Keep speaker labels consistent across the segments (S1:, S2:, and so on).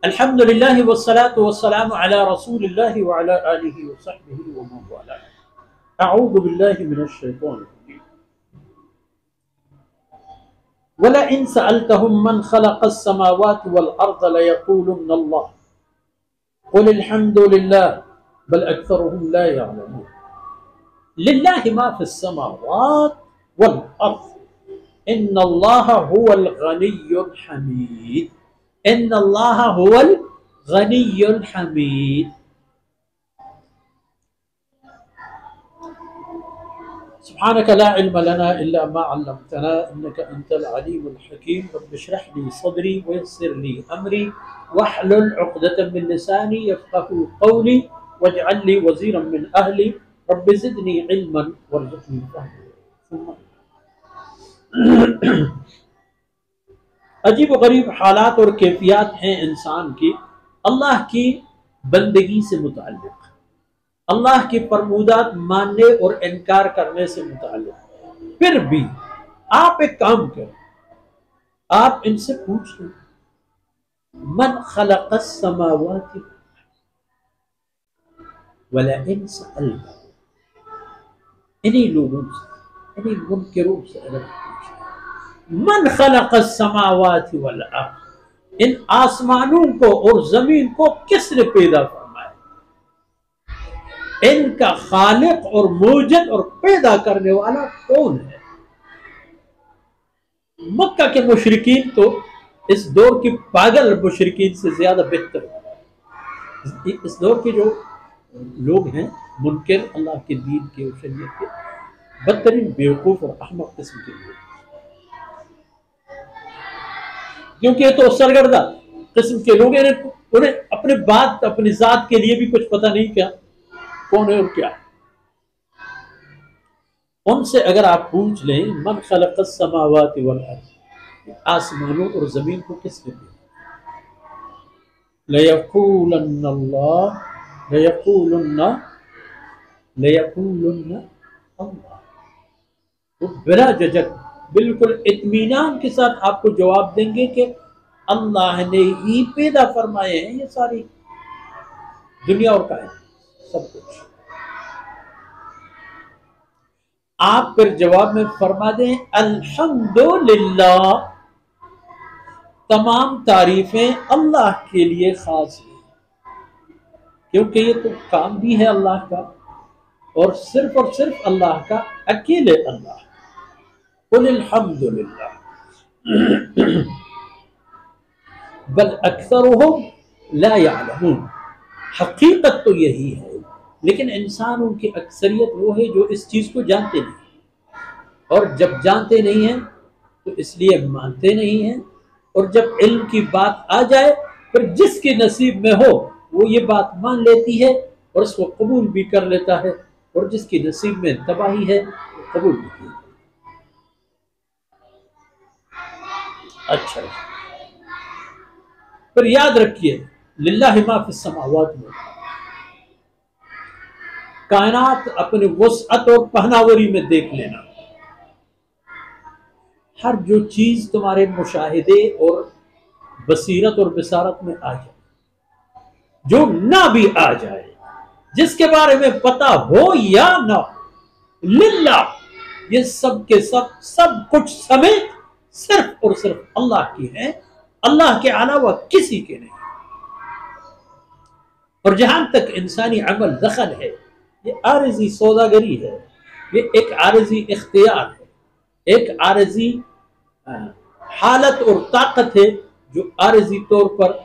S1: الحمدللہ والصلاة والسلام علی رسول اللہ وعلی آلہ وصحبہ ومن والاه. اعوذ باللہ من الشیطان الرجیم. وَلَئِن سَأَلْتَهُم مَّنْ خَلَقَ السَّمَاوَاتِ وَالْأَرْضَ لَيَقُولُنَّ اللَّهُ قُلِ الْحَمْدُ لِلَّهِ بَلْ أَكْثَرُهُمْ لَا يَعْلَمُونَ. لِلَّهِ مَا فِي السَّمَاوَاتِ وَالْأَرْضِ إِنَّ اللَّهَ هُوَ الْغَنِيُّ الْحَمِيدُ. ان اللہ هو الغنی الحمید. سبحانك لا علم لنا الا ما علمتنا انك انت العليم الحكيم. رب اشرح لي صدري ويسر لي امري واحلل عقدة من لساني يفقهوا قولي واجعل لي وزيرا من اهلي رب زدني علما وارزقني فهما. عجیب و غریب حالات اور کیفیات ہیں انسان کی اللہ کی بندگی سے متعلق، اللہ کی فرمودات ماننے اور انکار کرنے سے متعلق. پھر بھی آپ ایک کام کریں، آپ ان سے پوچھ لیں من خلق السماوات ولئن سألت، انہی لوگوں سے، انہی منکروں سے الگ پوچھیں من خلق السماوات والارض، ان آسمانوں کو اور زمین کو کس نے پیدا فرمایا؟ ان کا خالق اور موجد اور پیدا کرنے والا کون ہے؟ مکہ کے مشرکین تو اس دور کی پاگل مشرکین سے زیادہ بہتر ہے. اس دور کے جو لوگ ہیں منکر اللہ کے دین کے اور شریعت کے، بدترین بیوقوف اور احمق قسم کے لوگ، کیونکہ یہ تو سرگردہ قسم کے لوگ ہیں. انہیں اپنے بات اپنی ذات کے لیے بھی کچھ پتہ نہیں کیا کون ہے اور کیا ہے. ان سے اگر آپ پوچھ لیں من خلق السماوات والارض، آسمانوں اور زمین کو کس نے پیدا؟ لیقولن اللہ، لیقولن اللہ. وہ بلا جھجک بالکل اطمینان کے ساتھ آپ کو جواب دیں گے کہ اللہ نے ہی پیدا فرمائے ہیں یہ ساری دنیا اور کائنات سب کچھ. آپ پھر جواب میں فرما دیں الحمدللہ، تمام تعریفیں اللہ کے لیے خاص ہیں، کیونکہ یہ تو کام بھی ہے اللہ کا اور صرف اللہ کا، اکیلے اللہ. قل الحمدللہ بل اکثرهم لا يعلمون. حقیقت تو یہی ہے، لیکن انسانوں کی اکثریت وہ ہے جو اس چیز کو جانتے نہیں، اور جب جانتے نہیں ہیں تو اس لیے مانتے نہیں ہیں، اور جب علم کی بات آ جائے پھر جس کے نصیب میں ہو وہ یہ بات مان لیتی ہے اور اس کو قبول بھی کر لیتا ہے، اور جس کی نصیب میں تباہی ہے وہ قبول بھی کیا. اچھا پھر یاد رکھیے للہ ما فی السماوات میں، کائنات اپنے وسعت اور پہناوری میں دیکھ لینا. ہر جو چیز تمہارے مشاہدے اور بصیرت اور بصارت میں آ جائے، جو نہ بھی آ جائے، جس کے بارے میں پتہ ہو یا نہ ہو، للہ یہ سب کے سب کچھ سمیت صرف اور صرف اللہ کی ہیں، اللہ کے علاوہ کسی کے نہیں. اور جہاں تک انسانی عمل دخل ہے، یہ عارضی سوداگری ہے، یہ ایک عارضی اختیار ہے، ایک عارضی حالت اور طاقت ہے جو عارضی طور پر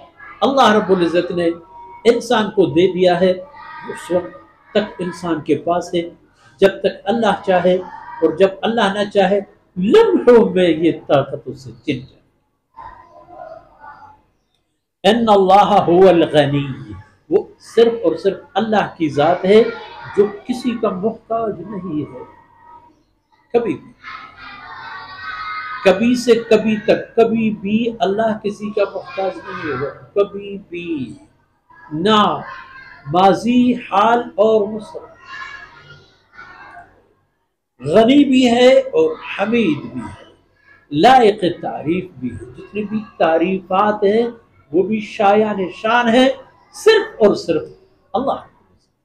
S1: اللہ رب العزت نے انسان کو دے دیا ہے. اس وقت تک انسان کے پاس ہے جب تک اللہ چاہے، اور جب اللہ نہ چاہے لمحوں میں یہ طاقت اس سے چن جائے. ان اللہ هو الغنی، وہ صرف اور صرف اللہ کی ذات ہے جو کسی کا محتاج نہیں ہے. کبھی بھی، کبھی سے کبھی تک، کبھی بھی اللہ کسی کا محتاج نہیں ہوگا، کبھی بھی نہ ماضی، حال اور مستقبل. غنی بھی ہے اور حمید بھی ہے، لائق تعریف بھی ہے. جتنی بھی تعریفات ہیں وہ بھی شایان شان ہے صرف اور صرف اللہ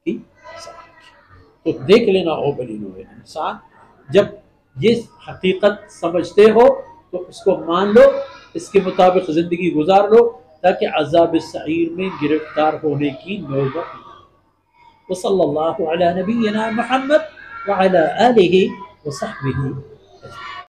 S1: کی ذات کی۔ تو دیکھ لینا ہو بلینو انسان، جب یہ حقیقت سمجھتے ہو تو اس کو مان لو، اس کے مطابق زندگی گزار لو، تاکہ عذاب سعیر میں گرفتار ہونے کی نوبت نہ۔ وصلی اللہ علی نبینا محمد وعلی آلہ وصحبہ